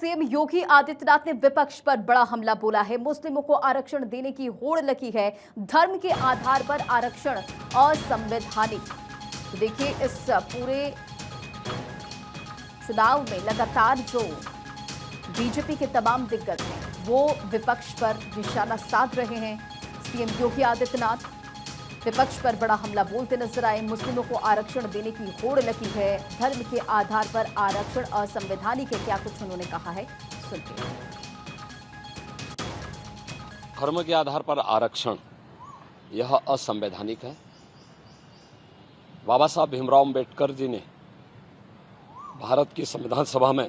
CM Yogi Adityanath ने विपक्ष पर बड़ा हमला बोला है। मुस्लिमों को आरक्षण देने की होड़ लगी है। धर्म के आधार पर आरक्षण असंवैधानिक। तो देखिए, इस पूरे चुनाव में लगातार जो बीजेपी के तमाम दिग्गज हैं वो विपक्ष पर निशाना साध रहे हैं। सीएम योगी आदित्यनाथ विपक्ष पर बड़ा हमला बोलते नजर आए। मुस्लिमों को आरक्षण देने की होड़ लगी है। धर्म के आधार पर आरक्षण असंवैधानिक है। क्या कुछ उन्होंने कहा है, सुनिए। धर्म के आधार पर आरक्षण यह असंवैधानिक है। बाबा साहब भीमराव अंबेडकर जी ने भारत की संविधान सभा में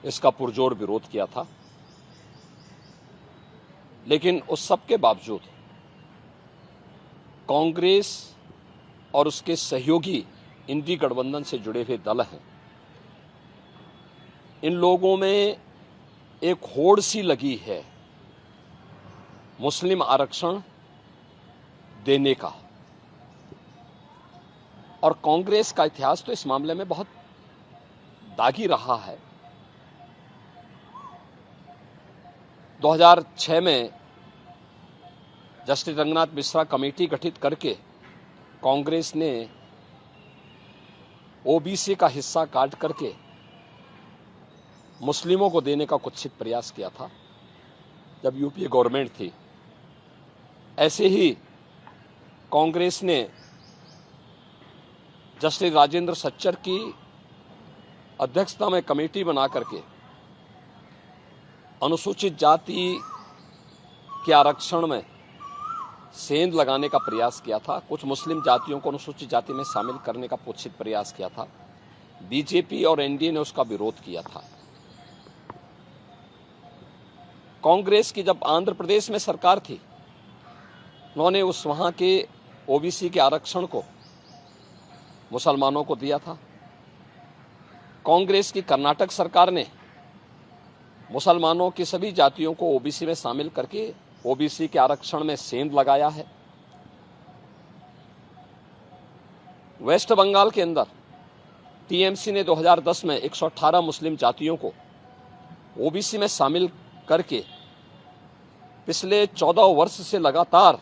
इसका पुरजोर विरोध किया था, लेकिन उस सब के बावजूद कांग्रेस और उसके सहयोगी इंडी गठबंधन से जुड़े हुए दल हैं, इन लोगों में एक होड़ सी लगी है मुस्लिम आरक्षण देने का। और कांग्रेस का इतिहास तो इस मामले में बहुत दागी रहा है। 2006 में जस्टिस रंगनाथ मिश्रा कमेटी गठित करके कांग्रेस ने ओबीसी का हिस्सा काट करके मुस्लिमों को देने का कुत्सित प्रयास किया था जब यूपीए गवर्नमेंट थी। ऐसे ही कांग्रेस ने जस्टिस राजेंद्र सच्चर की अध्यक्षता में कमेटी बना करके अनुसूचित जाति के आरक्षण में सेंध लगाने का प्रयास किया था। कुछ मुस्लिम जातियों को अनुसूचित जाति में शामिल करने का कुत्सित प्रयास किया था। बीजेपी और एनडीए ने उसका विरोध किया था। कांग्रेस की जब आंध्र प्रदेश में सरकार थी, उन्होंने उस वहां के ओबीसी के आरक्षण को मुसलमानों को दिया था। कांग्रेस की कर्नाटक सरकार ने मुसलमानों की सभी जातियों को ओबीसी में शामिल करके ओबीसी के आरक्षण में सेंध लगाया है। वेस्ट बंगाल के अंदर टीएमसी ने 2010 में 118 मुस्लिम जातियों को ओबीसी में शामिल करके पिछले 14 वर्ष से लगातार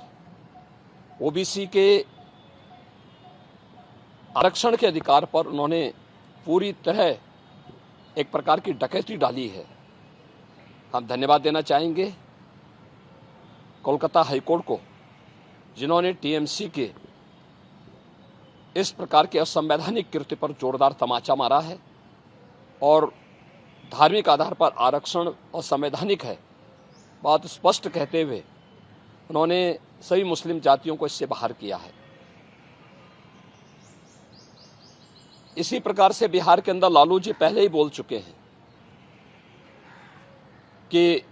ओबीसी के आरक्षण के अधिकार पर उन्होंने पूरी तरह एक प्रकार की डकैती डाली है। हम धन्यवाद देना चाहेंगे कोलकाता हाईकोर्ट को, जिन्होंने टीएमसी के इस प्रकार के असंवैधानिक कृत्य पर जोरदार तमाचा मारा है और धार्मिक आधार पर आरक्षण असंवैधानिक है बात स्पष्ट कहते हुए उन्होंने सभी मुस्लिम जातियों को इससे बाहर किया है। इसी प्रकार से बिहार के अंदर लालू जी पहले ही बोल चुके हैं कि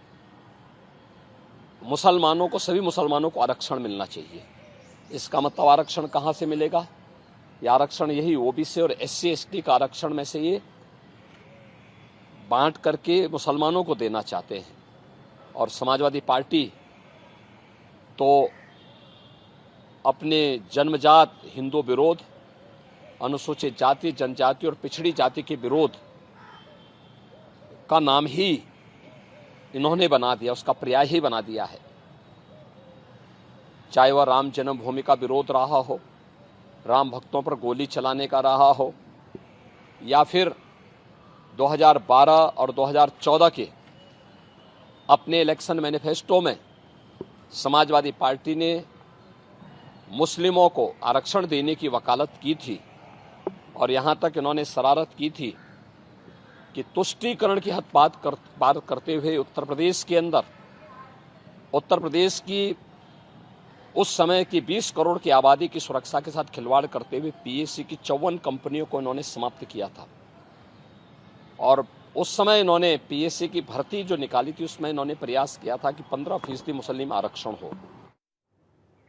मुसलमानों को, सभी मुसलमानों को आरक्षण मिलना चाहिए। इसका मतलब आरक्षण कहां से मिलेगा? यह आरक्षण यही ओबीसी और एससी एसटी का आरक्षण में से ये बांट करके मुसलमानों को देना चाहते हैं। और समाजवादी पार्टी तो अपने जन्मजात हिंदू विरोध, अनुसूचित जाति, जनजाति और पिछड़ी जाति के विरोध का नाम ही इन्होंने बना दिया, उसका पर्याय ही बना दिया है। चाहे वह राम जन्मभूमि का विरोध रहा हो, राम भक्तों पर गोली चलाने का रहा हो, या फिर 2012 और 2014 के अपने इलेक्शन मैनिफेस्टो में समाजवादी पार्टी ने मुस्लिमों को आरक्षण देने की वकालत की थी और यहां तक इन्होंने शरारत की थी कि तुष्टीकरण की हद पार करते हुए उत्तर प्रदेश के अंदर, उत्तर प्रदेश की उस समय की 20 करोड़ की आबादी की सुरक्षा के साथ खिलवाड़ करते हुए पीएससी की 54 कंपनियों को इन्होंने समाप्त किया था। और उस समय इन्होंने पीएससी की भर्ती जो निकाली थी उसमें इन्होंने प्रयास किया था कि 15% मुस्लिम आरक्षण हो।